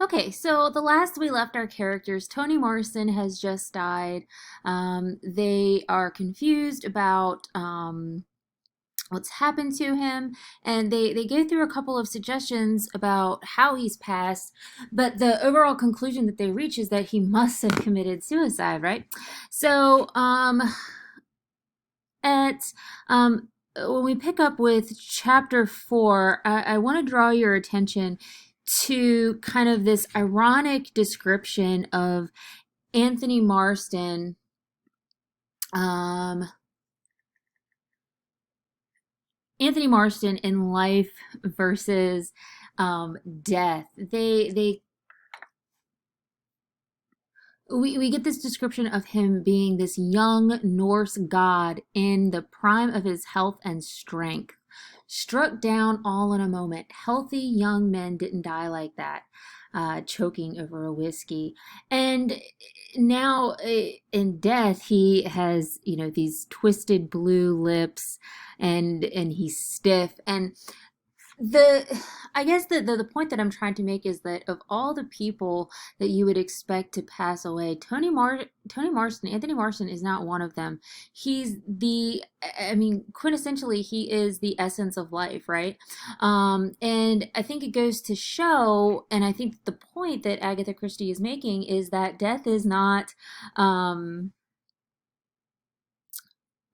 Okay, so the last we left our characters, Toni Morrison has just died. They are confused about what's happened to him, and they go through a couple of suggestions about how he's passed, but the overall conclusion that they reach is that he must have committed suicide, right? So, at when we pick up with chapter 4, I want to draw your attention to kind of this ironic description of Anthony Marston. Um, Anthony Marston in life versus death. We get this description of him being this young Norse god in the prime of his health and strength, struck down all in a moment. Healthy young men didn't die like that, choking over a whiskey. And now in death, he has, these twisted blue lips, and he's stiff. And the I guess the point that I'm trying to make is that of all the people that you would expect to pass away, Tony Marston, Anthony Marston is not one of them. He's I mean, quintessentially, he is the essence of life, right? And I think it goes to show, and I think the point that Agatha Christie is making is that death is not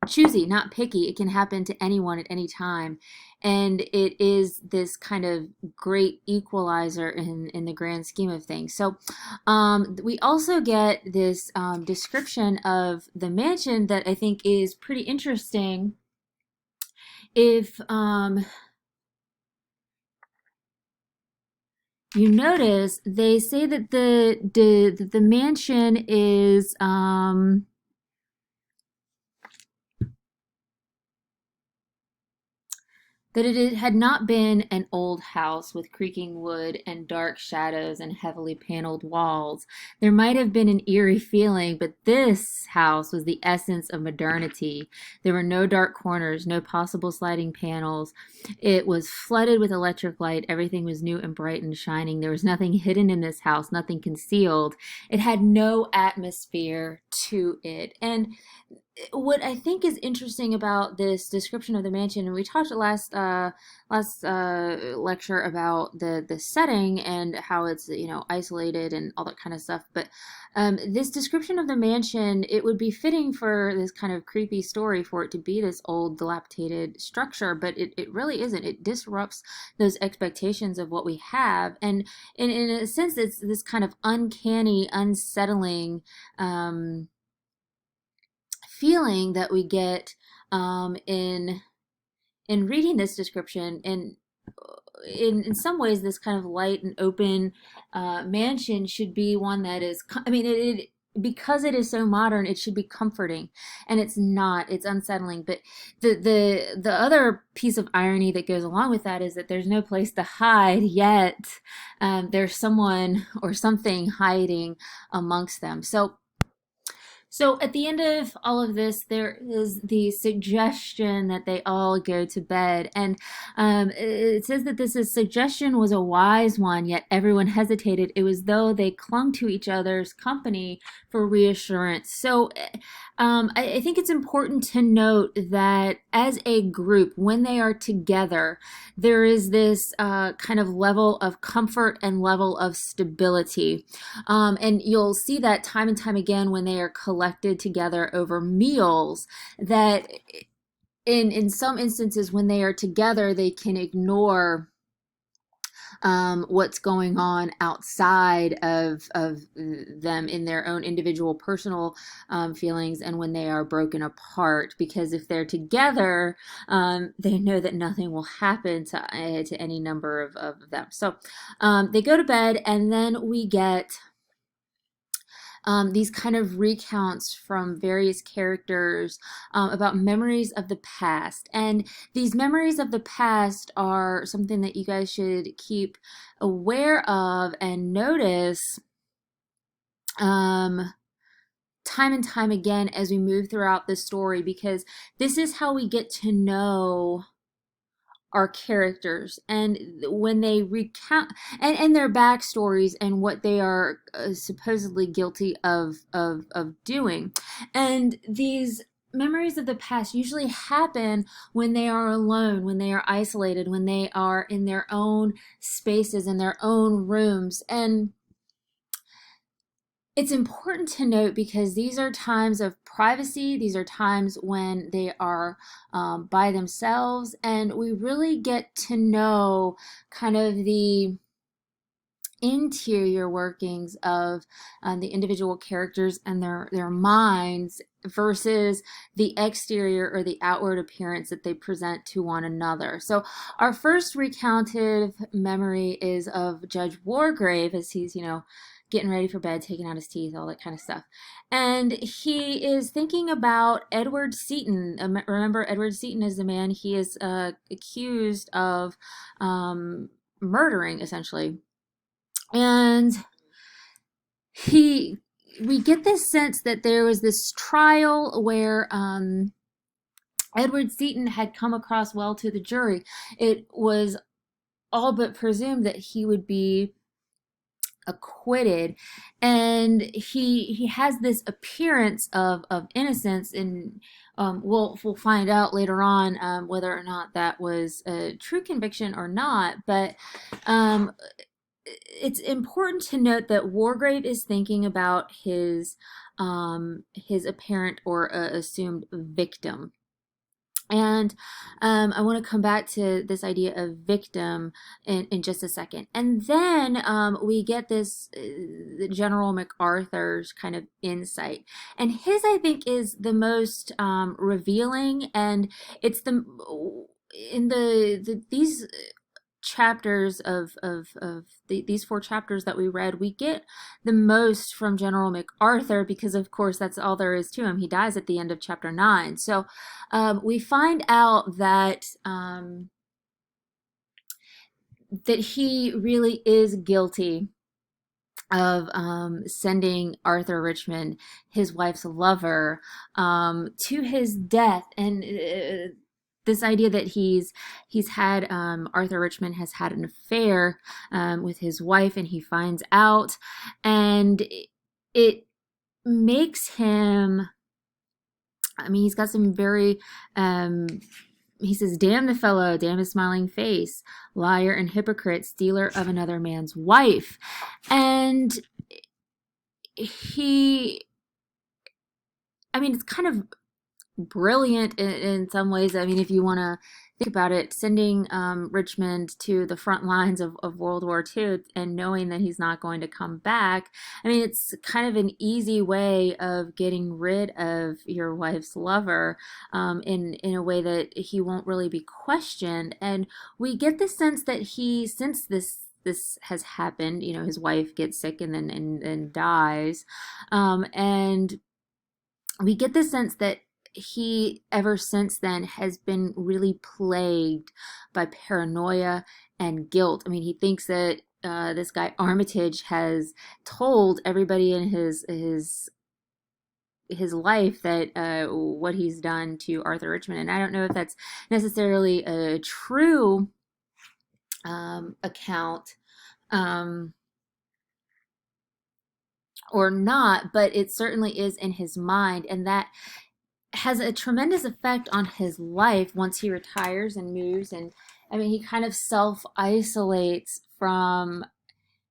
choosy, not picky. It can happen to anyone at any time. And it is this kind of great equalizer in the grand scheme of things. So we also get this description of the mansion that I think is pretty interesting. If you notice, they say that the mansion is that it had not been an old house with creaking wood and dark shadows and heavily paneled walls. There might have been an eerie feeling, but this house was the essence of modernity. There were no dark corners, no possible sliding panels. It was flooded with electric light. Everything was new and bright and shining. There was nothing hidden in this house, nothing concealed. It had no atmosphere to it. And what I think is interesting about this description of the mansion, and we talked last lecture about the setting and how it's isolated and all that kind of stuff. But this description of the mansion, it would be fitting for this kind of creepy story for it to be this old dilapidated structure, but it really isn't. It disrupts those expectations of what we have, and in a sense, it's this kind of uncanny, unsettling. Feeling that we get in reading this description, and in some ways this kind of light and open mansion should be one that is, I mean, it because it is so modern, it should be comforting, and it's not. It's unsettling. But the other piece of irony that goes along with that is that there's no place to hide, yet there's someone or something hiding amongst them. So at the end of all of this, there is the suggestion that they all go to bed. And it says that this suggestion was a wise one, yet everyone hesitated. It was though they clung to each other's company for reassurance. So I think it's important to note that as a group, when they are together, there is this kind of level of comfort and level of stability. And you'll see that time and time again when they are collected together over meals, that in some instances when they are together, they can ignore what's going on outside of them in their own individual personal feelings, and when they are broken apart, because if they're together, they know that nothing will happen to any number of them. So they go to bed, and then we get these kind of recounts from various characters about memories of the past. And these memories of the past are something that you guys should keep aware of and notice time and time again as we move throughout the story, because this is how we get to know our characters, and when they recount and their backstories and what they are supposedly guilty of doing. And these memories of the past usually happen when they are alone, when they are isolated, when they are in their own spaces, in their own rooms. And it's important to note because these are times of privacy. These are times when they are by themselves, and we really get to know kind of the interior workings of the individual characters and their minds versus the exterior or the outward appearance that they present to one another. So our first recounted memory is of Judge Wargrave as he's, getting ready for bed, taking out his teeth, all that kind of stuff. And he is thinking about Edward Seaton. Remember, Edward Seaton is the man he is accused of murdering, essentially. And we get this sense that there was this trial where Edward Seaton had come across well to the jury. It was all but presumed that he would be acquitted, and he has this appearance of innocence, and we'll find out later on whether or not that was a true conviction or not. But it's important to note that Wargrave is thinking about his apparent or assumed victim. And I want to come back to this idea of victim in just a second. And then we get this General MacArthur's kind of insight. And his, I think, is the most revealing. And it's these chapters these 4 chapters that we read, we get the most from General MacArthur because, of course, that's all there is to him. He dies at the end of chapter 9. So we find out that that he really is guilty of sending Arthur Richmond, his wife's lover, to his death. And this idea that he's had Arthur Richmond has had an affair with his wife, and he finds out, and it makes him. I mean, he's got some very. He says, "Damn the fellow, damn his smiling face, liar and hypocrite, stealer of another man's wife," and he. I mean, it's kind of brilliant in some ways. I mean, if you want to think about it, sending Richmond to the front lines of World War II and knowing that he's not going to come back, I mean, it's kind of an easy way of getting rid of your wife's lover in a way that he won't really be questioned. And we get the sense that since this has happened, his wife gets sick and then dies, and we get the sense that he, ever since then, has been really plagued by paranoia and guilt. I mean, he thinks that this guy Armitage has told everybody in his life that what he's done to Arthur Richmond. And I don't know if that's necessarily a true account or not, but it certainly is in his mind, and that has a tremendous effect on his life once he retires and moves. And I mean, he kind of self-isolates from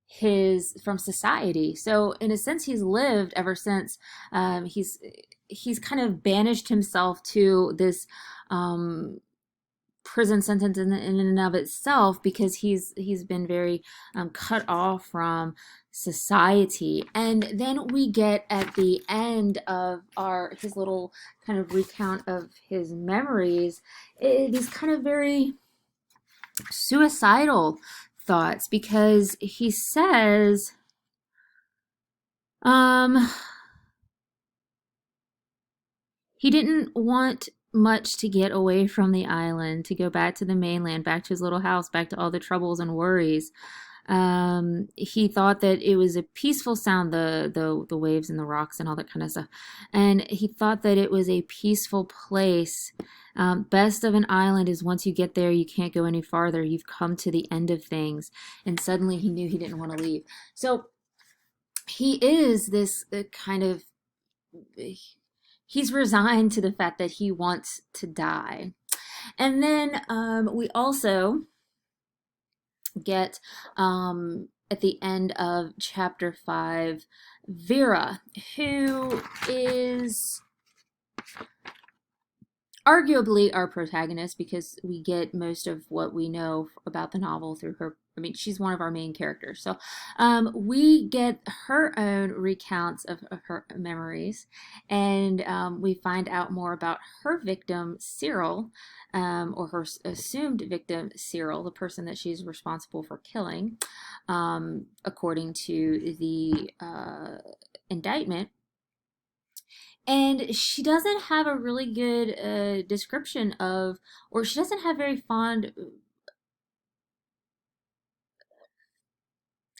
society. So in a sense, he's lived ever since. He's kind of banished himself to this prison sentence in and of itself, because he's been very cut off from society. And then we get at the end of his little kind of recount of his memories, these kind of very suicidal thoughts, because he says he didn't want much to get away from the island, to go back to the mainland, back to his little house, back to all the troubles and worries. He thought that it was a peaceful sound, the waves and the rocks and all that kind of stuff, and he thought that it was a peaceful place. Best of an island is once you get there, you can't go any farther. You've come to the end of things, and suddenly he knew he didn't want to leave. So he is this kind of he's resigned to the fact that he wants to die. And then we also get at the end of chapter 5 Vera, who is arguably our protagonist because we get most of what we know about the novel through her. I mean, she's one of our main characters. So we get her own recounts of her memories, and we find out more about her victim, Cyril, or her assumed victim, Cyril, the person that she's responsible for killing, according to the indictment. And she doesn't have a really good description of, or she doesn't have very fond,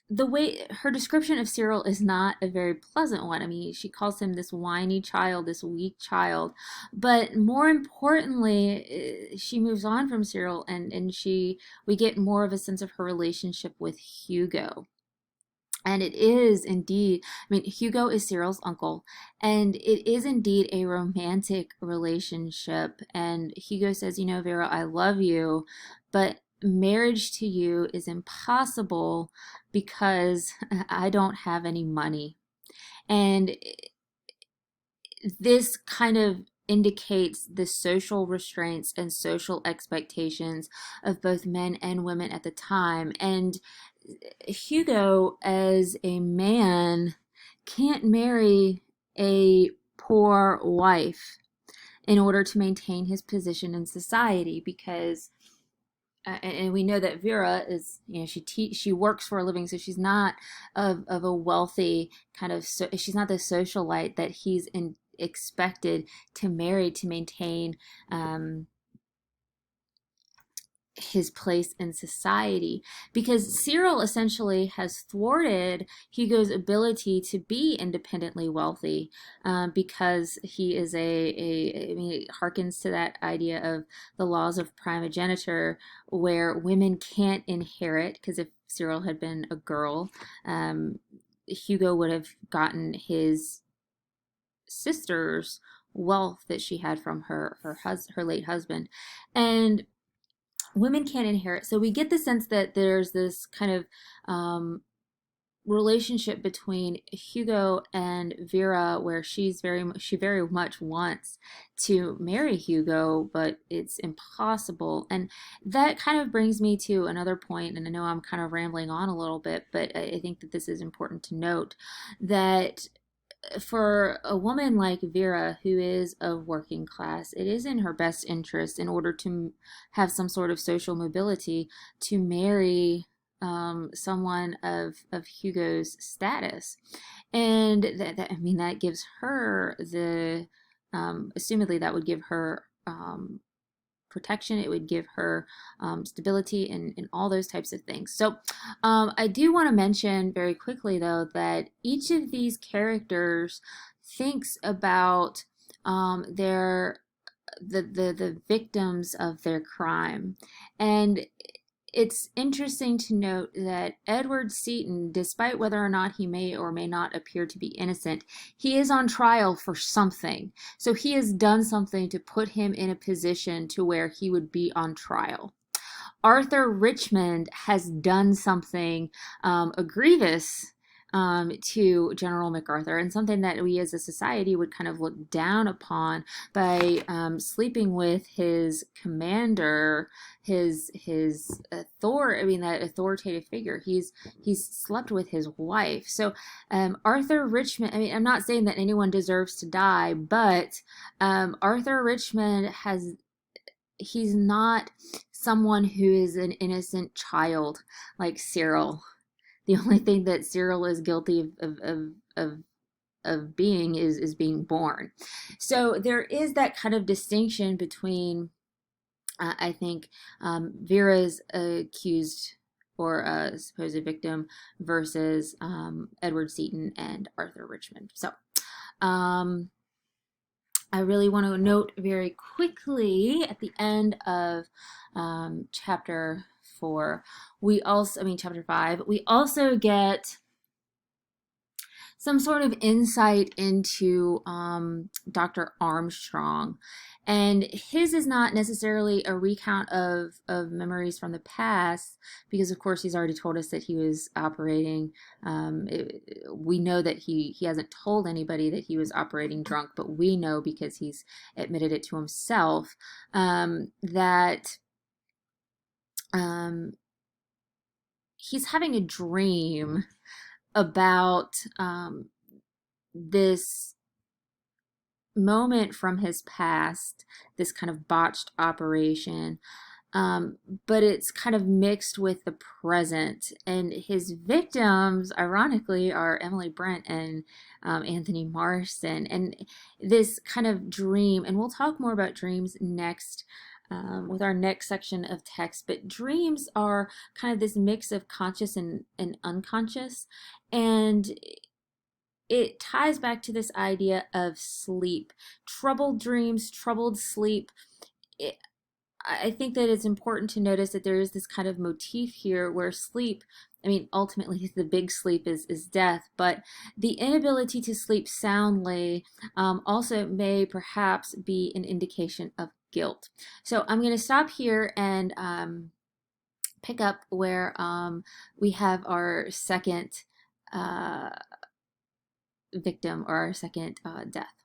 the way her description of Cyril is not a very pleasant one. I mean, she calls him this whiny child, this weak child. But more importantly, she moves on from Cyril, and we get more of a sense of her relationship with Hugo. And it is indeed, I mean, Hugo is Cyril's uncle, and it is indeed a romantic relationship. And Hugo says, you know, Vera, I love you, but marriage to you is impossible because I don't have any money. And this kind of indicates the social restraints and social expectations of both men and women at the time. And Hugo, as a man, can't marry a poor wife in order to maintain his position in society because and we know that Vera is, you know, she works for a living, so she's not of a wealthy kind of, she's not the socialite that he's expected to marry to maintain his place in society, because Cyril essentially has thwarted Hugo's ability to be independently wealthy, because he is I mean, it harkens to that idea of the laws of primogeniture where women can't inherit, because if Cyril had been a girl, Hugo would have gotten his sister's wealth that she had from her late husband, and women can't inherit. So we get the sense that there's this kind of relationship between Hugo and Vera where she very much wants to marry Hugo, but it's impossible. And that kind of brings me to another point, and I know I'm kind of rambling on a little bit, but I think that this is important to note, that for a woman like Vera, who is of working class, it is in her best interest, in order to have some sort of social mobility, to marry someone of Hugo's status. And I mean, that gives her assumedly, that would give her protection, it would give her stability, and all those types of things. So I do want to mention very quickly, though, that each of these characters thinks about the victims of their crime. And it's interesting to note that Edward Seaton, despite whether or not he may or may not appear to be innocent, he is on trial for something. So he has done something to put him in a position to where he would be on trial. Arthur Richmond has done something egregious to General MacArthur, and something that we as a society would kind of look down upon by sleeping with his commander, that authoritative figure. He's slept with his wife. So Arthur Richmond, I mean, I'm not saying that anyone deserves to die, but Arthur Richmond he's not someone who is an innocent child like Cyril. The only thing that Cyril is guilty of being is being born. So there is that kind of distinction between, I think, Vera's accused or a supposed victim versus Edward Seaton and Arthur Richmond. So I really want to note very quickly at the end of chapter 4, we also, I mean, chapter 5, we also get some sort of insight into Dr. Armstrong. And his is not necessarily a recount of memories from the past, because of course he's already told us that he was operating. We know that he hasn't told anybody that he was operating drunk, but we know because he's admitted it to himself that he's having a dream about this moment from his past, this kind of botched operation, but it's kind of mixed with the present. And his victims, ironically, are Emily Brent and Anthony Marston. And this kind of dream, and we'll talk more about dreams next. With our next section of text, but dreams are kind of this mix of conscious and unconscious, and it ties back to this idea of sleep, troubled dreams, troubled sleep. I think that it's important to notice that there is this kind of motif here where sleep, I mean, ultimately the big sleep is death, but the inability to sleep soundly also may perhaps be an indication of guilt. So I'm going to stop here and pick up where we have our second victim, or our second death.